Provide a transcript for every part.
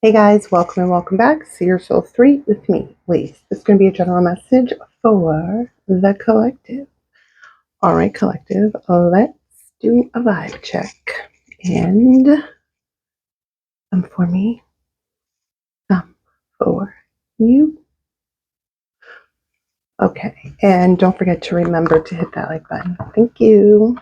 Hey guys, welcome and welcome back. See Your Soul 3 with me, Lise. This is going to be a general message for the collective. All right, collective, let's do a vibe check. And some for me, some for you. Okay, and don't forget to remember to hit that like button. Thank you.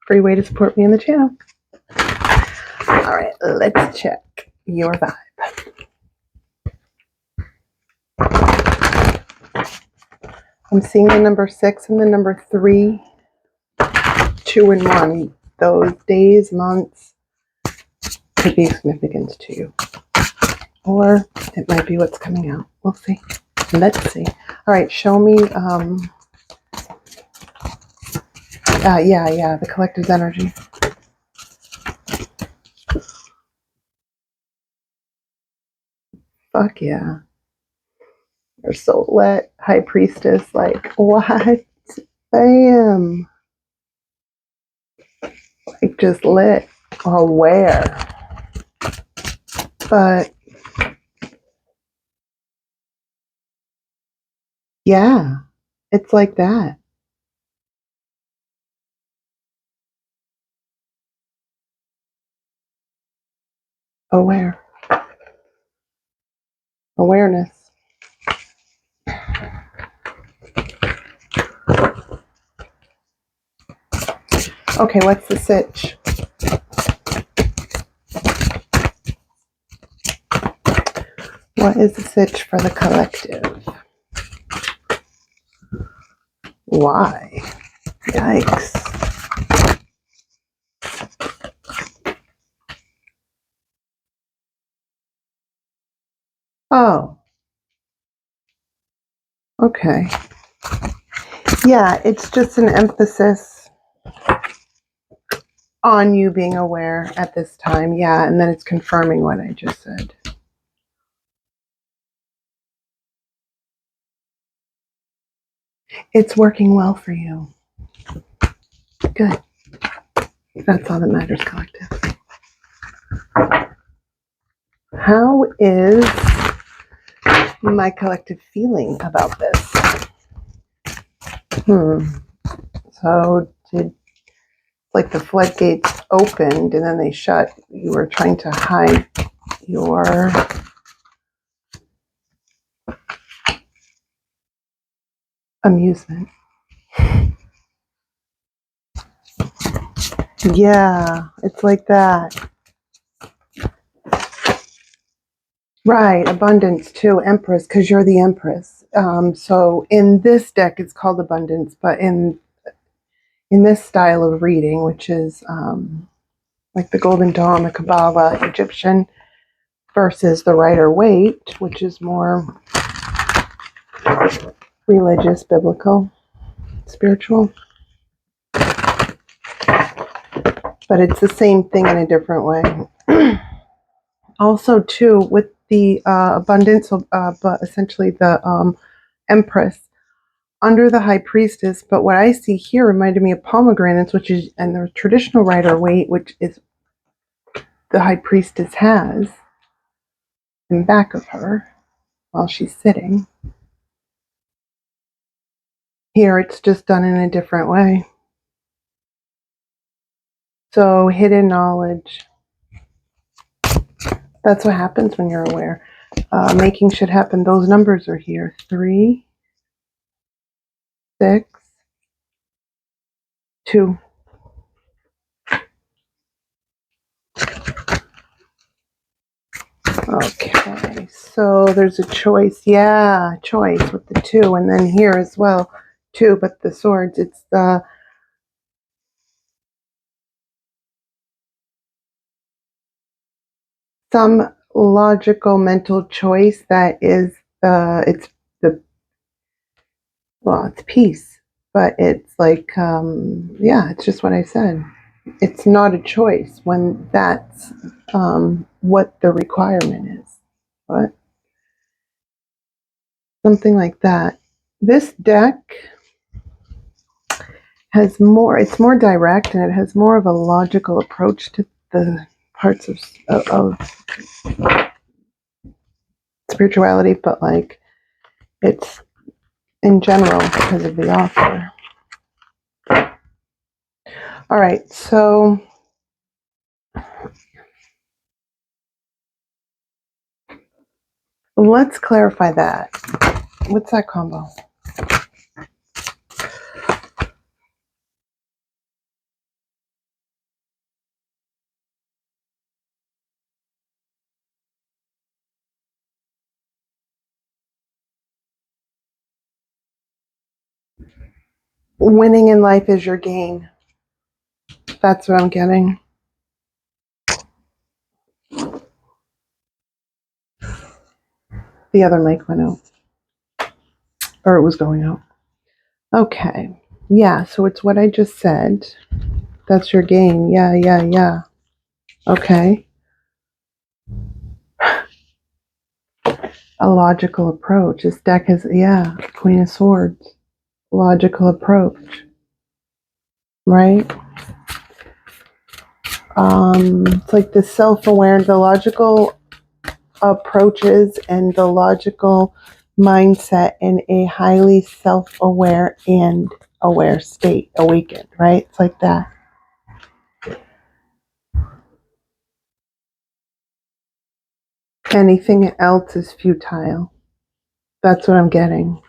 Free way to support me in the channel. All right, let's check your vibe. I'm seeing the number 6 and the number 3, 2 and 1. Those days, months could be significant to you. Or it might be what's coming out. We'll see. Let's see. All right, show me. The collective's energy. Fuck yeah. You're so lit. High priestess, like, what? Bam. Like, just lit. Aware. But, yeah, it's like that. Aware. Awareness. Okay, what's the sitch? What is the sitch for the collective? Why? Yikes. Oh. Okay. Yeah, it's just an emphasis on you being aware at this time. Yeah, and then it's confirming what I just said. It's working well for you. Good. That's all that matters, collective. How is my collective feeling about this? So did, like, the floodgates opened and then they shut. You were trying to hide your amusement. Yeah, it's like that. Right, abundance too, Empress, because you're the Empress. So in this deck, it's called abundance, but in this style of reading, which is like the Golden Dawn, the Kabbalah, Egyptian, versus the Rider-Waite, which is more religious, biblical, spiritual. But it's the same thing in a different way. Also, too, with the abundance, but essentially the Empress under the High Priestess. But what I see here reminded me of pomegranates, which is, and the traditional Rider-Waite, which is the High Priestess has in back of her while she's sitting. Here, it's just done in a different way. So, hidden knowledge. That's what happens when you're aware. Making shit happen. Those numbers are here. 3, 6, 2. Okay, so there's a choice. Yeah, choice with the 2. And then here as well, 2, but the swords, it's the some logical mental choice that is it's peace, but it's like it's just what I said. It's not a choice when that's what the requirement is. What? Something like that. This deck has more, it's more direct, and it has more of a logical approach to the parts of spirituality, but like it's in general because of the author. All right, so let's clarify that. What's that combo? Winning in life is your gain. That's what I'm getting. The other mic went out. Or it was going out. Okay. Yeah, so it's what I just said. That's your gain. Yeah. Okay. A logical approach. This deck is, Queen of Swords. Logical approach. Right? It's like the self-aware, the logical approaches and the logical mindset in a highly self-aware and aware state, awakened, right? It's like that. Anything else is futile. That's what I'm getting.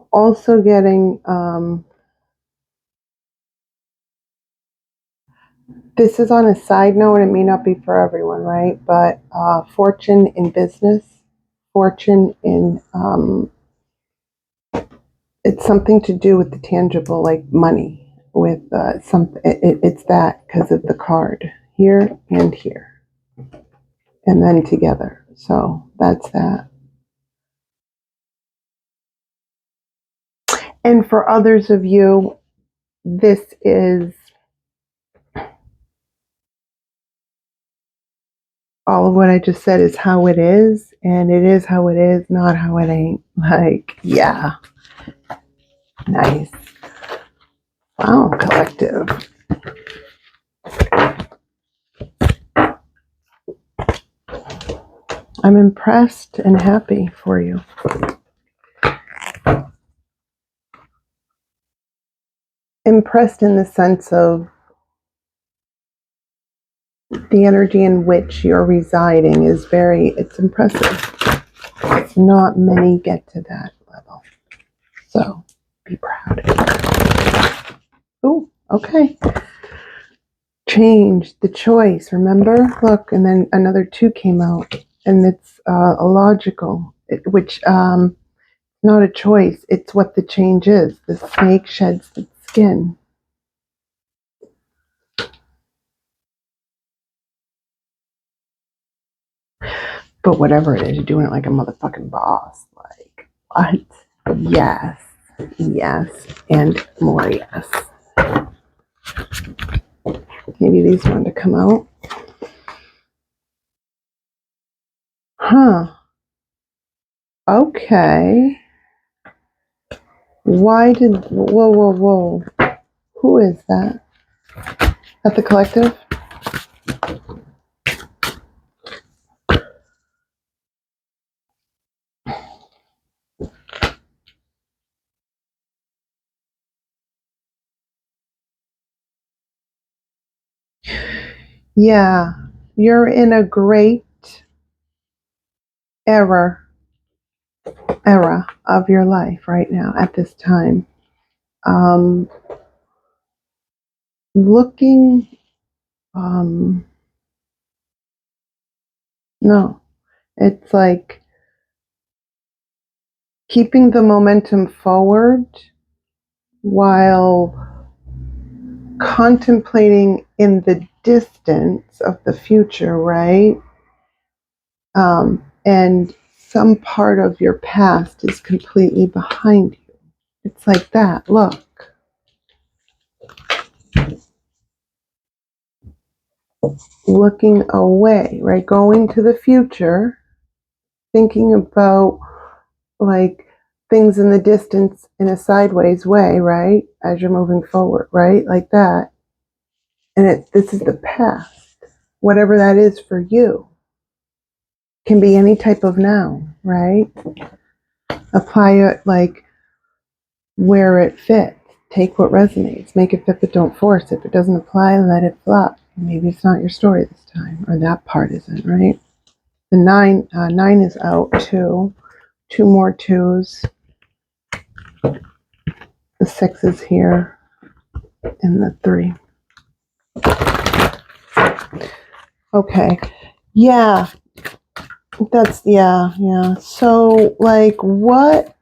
Also getting, this is on a side note, and it may not be for everyone, right? But fortune in business, fortune in, it's something to do with the tangible, like money, with it's that because of the card here and here, and then together. So that's that. And for others of you, this is all of what I just said is how it is, and it is how it is, not how it ain't. Like, yeah. Nice. Wow, collective. I'm impressed and happy for you. Impressed in the sense of the energy in which you're residing is it's impressive. It's not many get to that level. So be proud. Oh, okay. Change, the choice, remember? Look, and then another 2 came out, and it's a logical, which not a choice, it's what the change is. The snake sheds its skin. But whatever it is, you're doing it like a motherfucking boss. Like, what? Yes, and more yes. Maybe these wanted to come out. Huh. Okay. Whoa. Who is that? At the collective? Yeah. You're in a great era of your life right now at this time. Looking, no, it's like keeping the momentum forward while contemplating in the distance of the future, right? And some part of your past is completely behind you. It's like that. Look. Looking away, right? Going to the future, thinking about like things in the distance in a sideways way, right? As you're moving forward, right? Like that. And this is the past. Whatever that is for you can be any type of noun, right? Apply it like where it fits. Take what resonates. Make it fit, but don't force it. If it doesn't apply, let it flop. Maybe it's not your story this time, or that part isn't, right? The nine is out too. 2 more 2s. The 6 is here, and the 3. Okay. Yeah. That's, yeah. So, like, what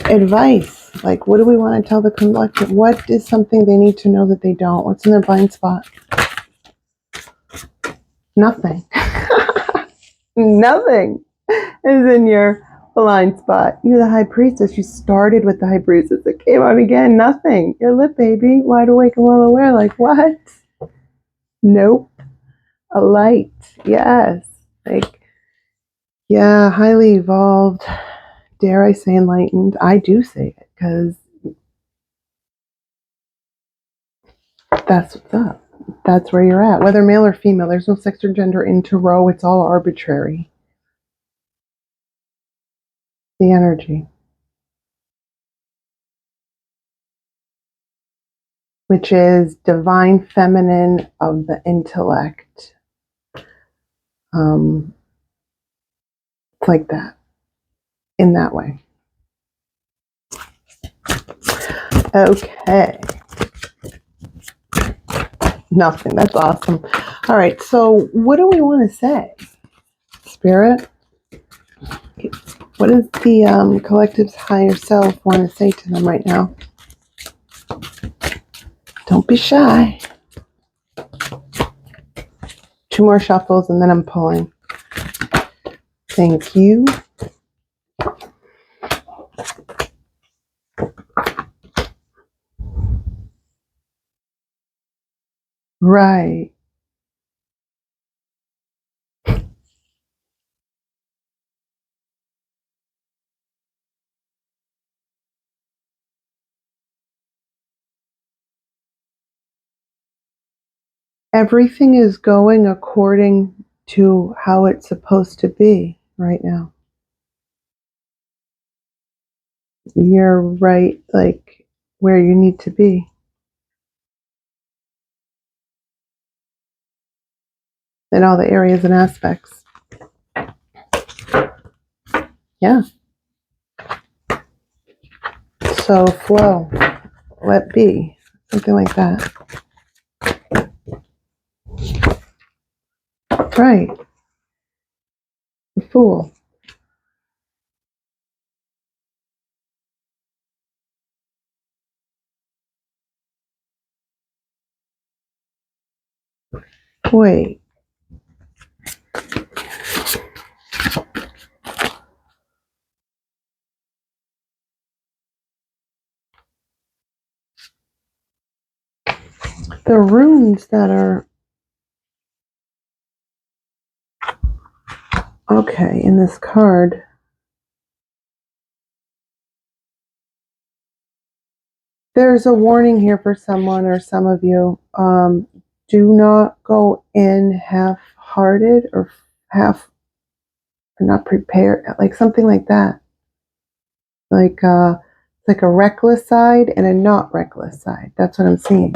advice? Like, what do we want to tell the collective? What is something they need to know that they don't? What's in their blind spot? Nothing. Nothing is in your blind spot. You're the high priestess. You started with the high priestess. It came on again. Nothing. You're lit, baby. Wide awake and well aware. Like, what? Nope. A light. Yes. Like, yeah, highly evolved. Dare I say enlightened? I do say it because that's what's up. That's where you're at. Whether male or female, there's no sex or gender in tarot. It's all arbitrary. The energy. Which is divine feminine of the intellect. It's like that. In that way. Okay. Nothing. That's awesome. All right. So what do we want to say? Spirit? What does the collective's higher self want to say to them right now? Don't be shy. 2 more shuffles and then I'm pulling. Thank you. Right. Everything is going according to how it's supposed to be right now. You're right, like where you need to be. In all the areas and aspects. Yeah. So flow, let be, something like that. Right. The Fool. Wait. The runes that are okay in this card. There's a warning here for someone or some of you. Do not go in half-hearted or not prepared, like something like that. Like a reckless side and a not reckless side. That's what I'm seeing.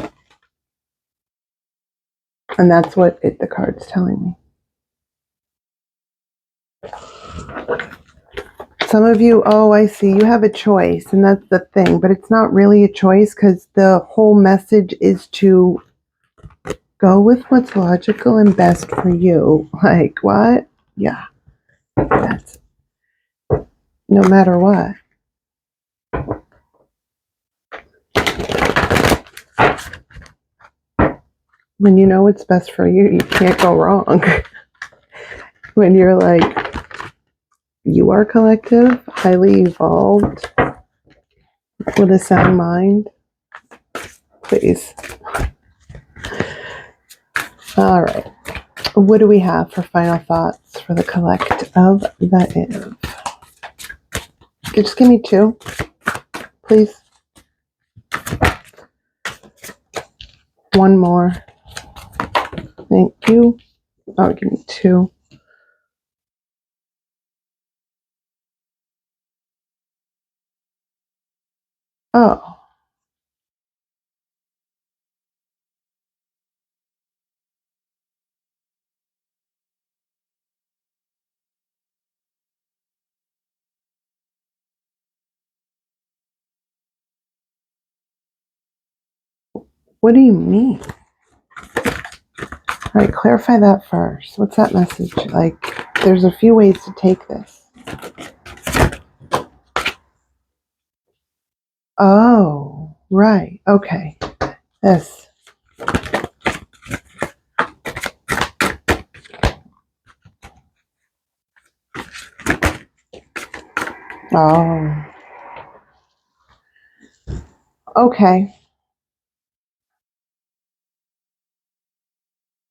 And that's what the card's telling me. Some of you, oh, I see, you have a choice, and that's the thing, but it's not really a choice because the whole message is to go with what's logical and best for you. Like, what? Yeah. That's no matter what. When you know what's best for you, you can't go wrong. When you're like, you are collective, highly evolved, with a sound mind, please. All right. What do we have for final thoughts for the collective that is? Just give me 2, please. One more. Thank you. Oh, give me two. Oh. What do you mean? All right, clarify that first. What's that message? Like, there's a few ways to take this. Oh, right. Okay. This. Oh. Okay.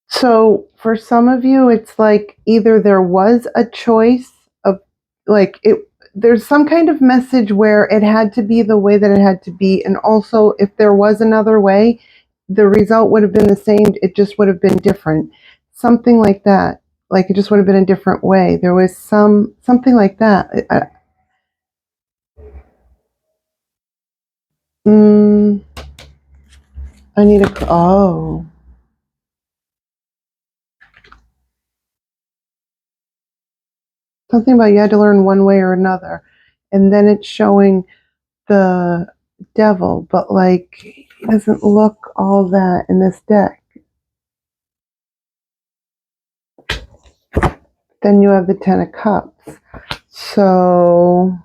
So for some of you, it's like either there was a choice of like it, there's some kind of message where it had to be the way that it had to be. And also, if there was another way, the result would have been the same. It just would have been different. Something like that. Like it just would have been a different way. There was something like that. Mm, I need a, oh. Something about you had to learn one way or another. And then it's showing the devil, but like he doesn't look all that in this deck. Then you have the Ten of Cups. So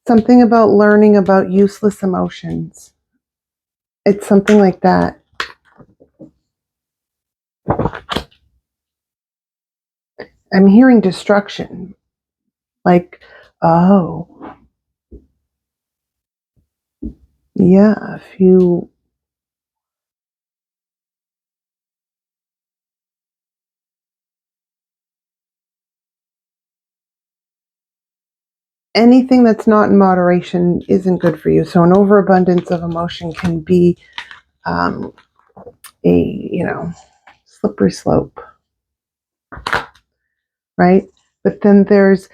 something about learning about useless emotions. It's something like that. I'm hearing destruction. Like, oh, yeah, if you anything that's not in moderation isn't good for you. So an overabundance of emotion can be um, a slippery slope, right? But then there's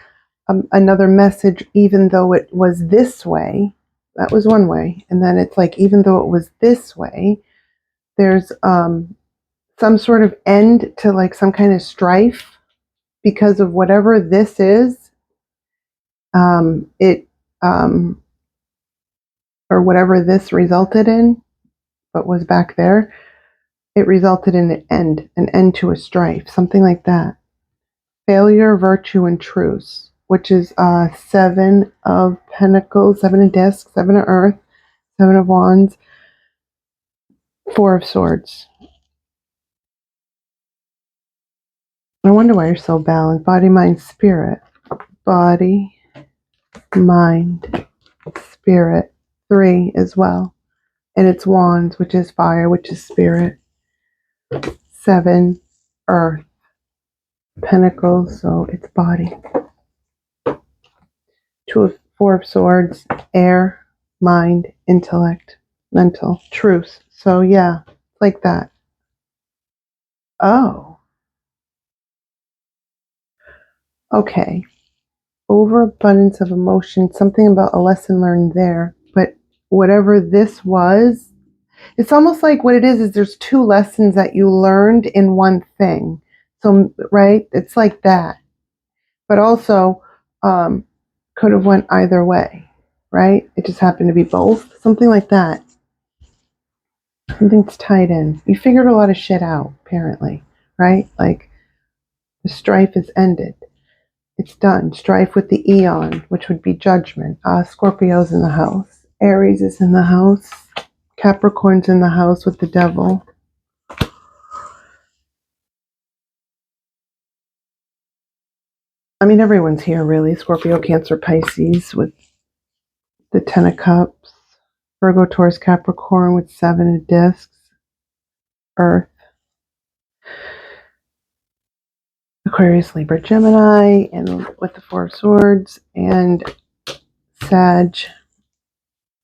another message, even though it was this way, that was one way. And then it's like, even though it was this way, there's some sort of end to like some kind of strife because of whatever this is. It, or whatever this resulted in, but was back there, it resulted in an end to a strife, something like that. Failure, virtue, and truce, which is Seven of Pentacles, Seven of Discs, Seven of Earth, Seven of Wands, Four of Swords. I wonder why you're so balanced. Body, mind, spirit. Body, mind, spirit. Three as well. And it's Wands, which is fire, which is spirit. Seven, Earth. Pentacles, so it's body. Four of Swords, air, mind, intellect, mental, truth. So yeah, like that. Oh, okay. Overabundance of emotion, something about a lesson learned there. But whatever this was, it's almost like what it is there's two lessons that you learned in one thing. So, right? It's like that. But also, could have went either way, right? It just happened to be both. Something like that. Something's tied in. You figured a lot of shit out, apparently, right? Like the strife is ended. It's done. Strife with the Eon, which would be judgment. Scorpio's in the house. Aries is in the house. Capricorn's in the house with the devil. I mean, everyone's here, really. Scorpio, Cancer, Pisces with the Ten of Cups. Virgo, Taurus, Capricorn with Seven of Discs. Earth. Aquarius, Libra, Gemini, and with the Four of Swords, and Sag,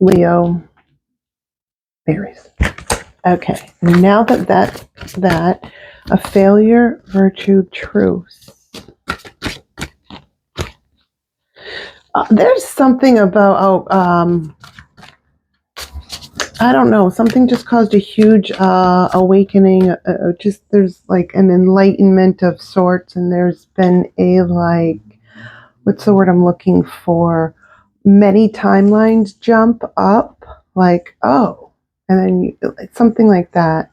Leo, Aries. Okay, now that a failure, virtue, truce. There's something about I don't know, something just caused a huge awakening. Just there's like an enlightenment of sorts, and there's been a like, what's the word I'm looking for? Many timelines jump up, like, oh, and then something like that.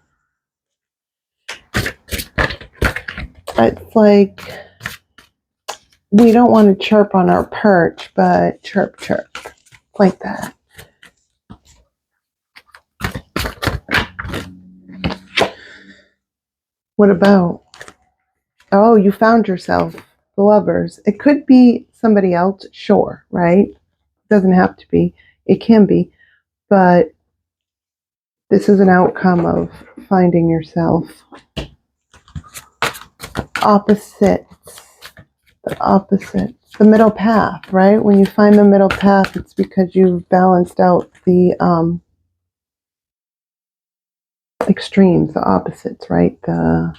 It's like we don't want to chirp on our perch, but chirp, chirp, like that. What about? Oh, you found yourself, the lovers. It could be somebody else, sure, right? Doesn't have to be. It can be, but this is an outcome of finding yourself. Opposites. The opposites. The middle path, right? When you find the middle path, it's because you've balanced out the extremes, the opposites, right? The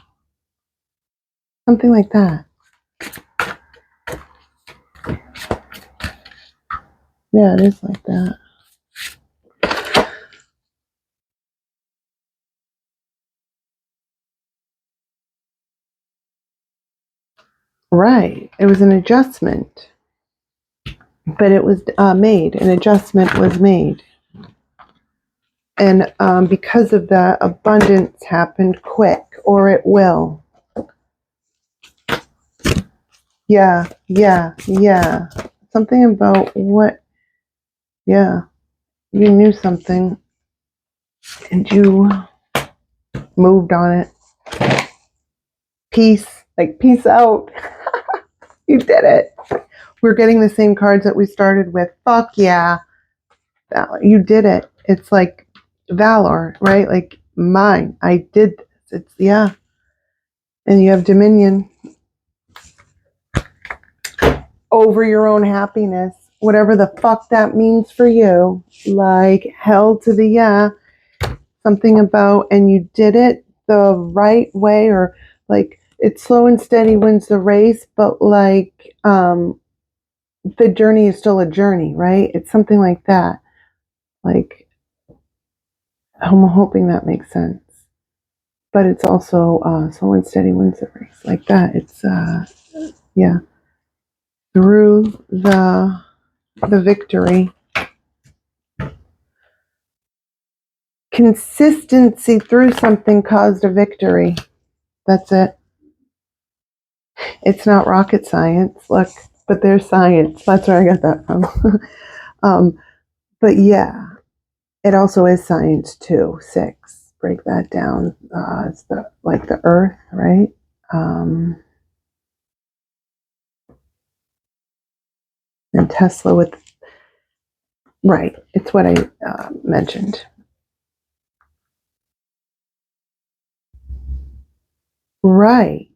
something like that. Yeah, it is like that. Right. It was an adjustment, but it was made. An adjustment was made. And because of that, abundance happened quick, or it will. Yeah. Something about what, yeah, you knew something and you moved on it. Peace, like peace out. You did it. We're getting the same cards that we started with. Fuck yeah. You did it. It's like valor, right? Like mine. I did this. It's, yeah. And you have dominion over your own happiness, whatever the fuck that means for you. Like hell to the yeah. Something about, and you did it the right way, or like it's slow and steady wins the race, but like the journey is still a journey, right? It's something like that. Like I'm hoping that makes sense. But it's also slow and steady wins the race, like that. It's yeah, through the victory. Consistency through something caused a victory. That's it. It's not rocket science. Look, but there's science. That's where I got that from. But yeah, it also is science too. 6. Break that down. It's the like the Earth, right? And Tesla with right. It's what I mentioned. Right.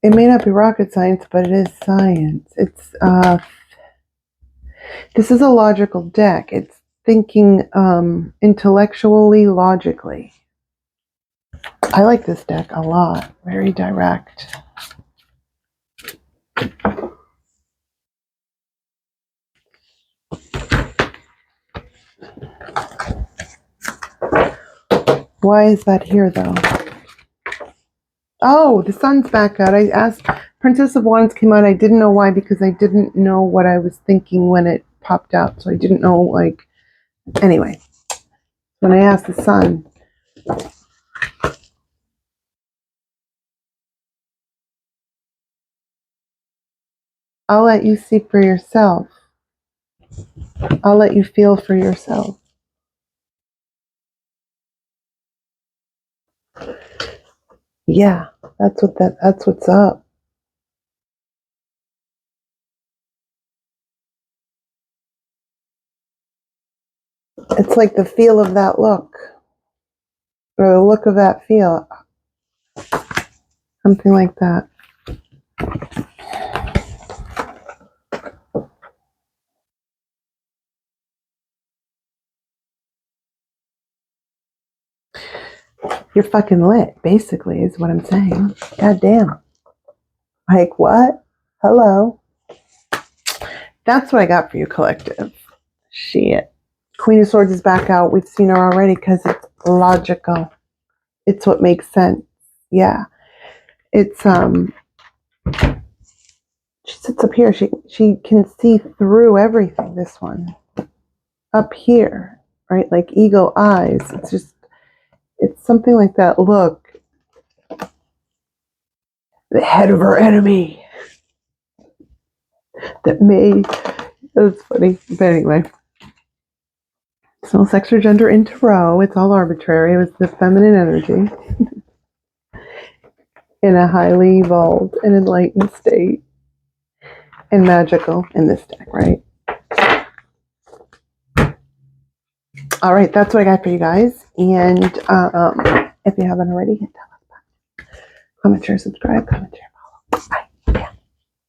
It may not be rocket science, but it is science. It's this is a logical deck. It's thinking intellectually, logically. I like this deck a lot. Very direct. Why is that here, though? Oh, the sun's back out. I asked, Princess of Wands came out. I didn't know why, because I didn't know what I was thinking when it popped out. So I didn't know, like, anyway. When I asked the sun, I'll let you see for yourself. I'll let you feel for yourself. Yeah, that's what's up. It's like the feel of that look, or the look of that feel. Something like that. You're fucking lit, basically, is what I'm saying. God damn. Like, what? Hello. That's what I got for you, collective. Shit. Queen of Swords is back out. We've seen her already because it's logical. It's what makes sense. Yeah. It's, she sits up here. She can see through everything, this one. Up here, right? Like eagle eyes. It's just, it's something like that. Look. The head of her enemy. That may, that's funny. But anyway. So sex or gender in tarot. It's all arbitrary. It was the feminine energy. In a highly evolved and enlightened state. And magical in this deck, right? All right, that's what I got for you guys. And if you haven't already, hit that like button. Comment, share, subscribe, comment, share.